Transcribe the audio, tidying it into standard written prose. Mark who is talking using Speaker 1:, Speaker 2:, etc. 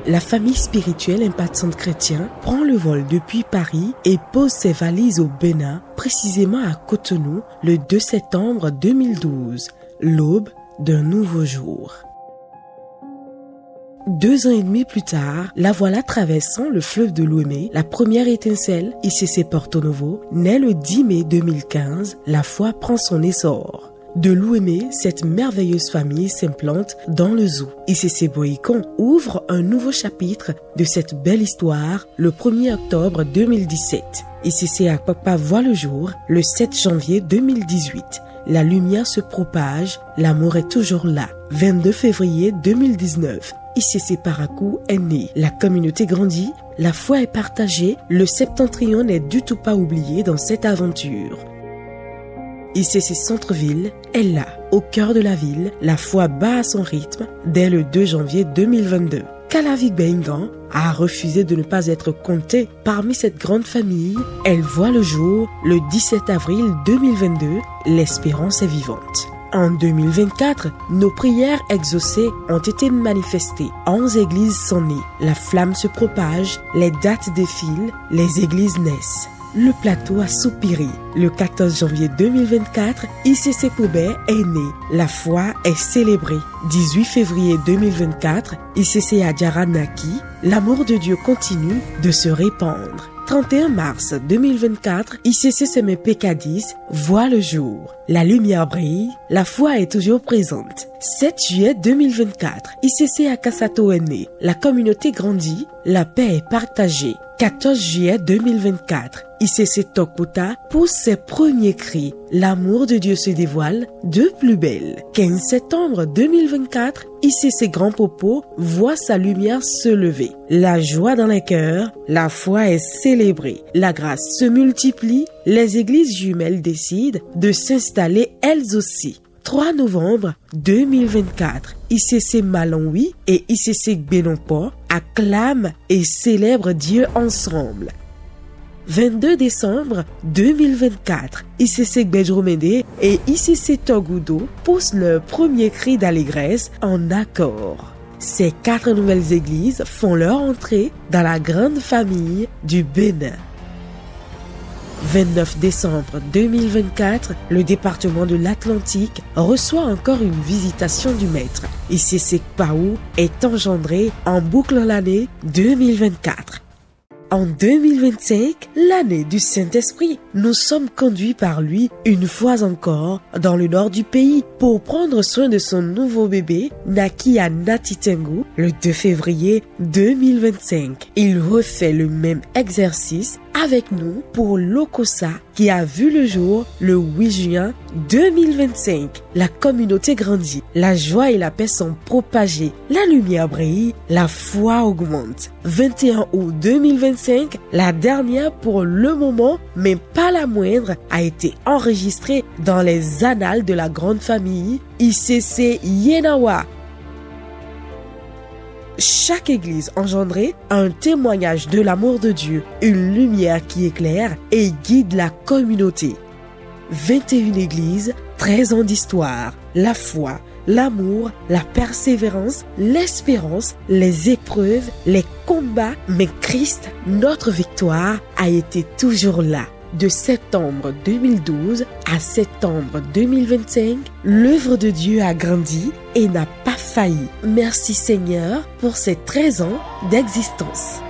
Speaker 1: la famille spirituelle Impactante Chrétien prend le vol depuis Paris et pose ses valises au Bénin, précisément à Cotonou, le 2 septembre 2012, l'aube d'un nouveau jour. 2 ans et demi plus tard, la voilà traversant le fleuve de Lomé, la première étincelle, ICC Porto Novo, naît le 10 mai 2015, la foi prend son essor. De Louémé, cette merveilleuse famille s'implante dans le zoo. ICC Boycon ouvre un nouveau chapitre de cette belle histoire le 1er octobre 2017. ICC Akpakpa voit le jour le 7 janvier 2018. La lumière se propage, l'amour est toujours là. 22 février 2019. ICC Parakou est né, la communauté grandit, la foi est partagée, le septentrion n'est du tout pas oublié dans cette aventure. ICC Centre-Ville est là, au cœur de la ville, la foi bat à son rythme dès le 2 janvier 2022. Kalavik Bengan a refusé de ne pas être comptée parmi cette grande famille. Elle voit le jour le 17 avril 2022, l'espérance est vivante. En 2024, nos prières exaucées ont été manifestées. 11 églises sont nées. La flamme se propage, les dates défilent, les églises naissent. Le plateau a soupiré. Le 14 janvier 2024, ICC Koubé est né. La foi est célébrée. 18 février 2024, ICC Adjara Naki, l'amour de Dieu continue de se répandre. 31 mars 2024, ICC Semepe Cadiz voit le jour. La lumière brille, la foi est toujours présente. 7 juillet 2024, ICC Akasato est né. La communauté grandit, la paix est partagée. 14 juillet 2024, ICC Tokputa pousse ses premiers cris. L'amour de Dieu se dévoile de plus belle. 15 septembre 2024, ICC Grand Popo voit sa lumière se lever. La joie dans les cœurs, la foi est célébrée. La grâce se multiplie, les églises jumelles décident de s'installer elles aussi. 3 novembre 2024, ICC Malonwi et ICC Benonpo acclament et célèbrent Dieu ensemble. 22 décembre 2024, ICC Gbedjromede et ICC Togudo poussent leur premier cri d'allégresse en accord. Ces 4 nouvelles églises font leur entrée dans la grande famille du Bénin. 29 décembre 2024, le département de l'Atlantique reçoit encore une visitation du Maître. ICC Kpaou est engendré en bouclant l'année 2024. En 2025, l'année du Saint-Esprit, nous sommes conduits par lui une fois encore dans le nord du pays pour prendre soin de son nouveau bébé naquit à Natitengu le 2 février 2025. Il refait le même exercice avec nous pour l'Okosa qui a vu le jour le 8 juin 2025. La communauté grandit, la joie et la paix sont propagées, la lumière brille, la foi augmente. 21 août 2025, la dernière pour le moment, mais pas la moindre, a été enregistrée dans les annales de la grande famille ICC Yenawa. Chaque église engendrée a un témoignage de l'amour de Dieu, une lumière qui éclaire et guide la communauté. 21 églises, 13 ans d'histoire, la foi, l'amour, la persévérance, l'espérance, les épreuves, les combats, mais Christ, notre victoire, a été toujours là. De septembre 2012 à septembre 2025, l'œuvre de Dieu a grandi et n'a pas failli. Merci Seigneur pour ces 13 ans d'existence.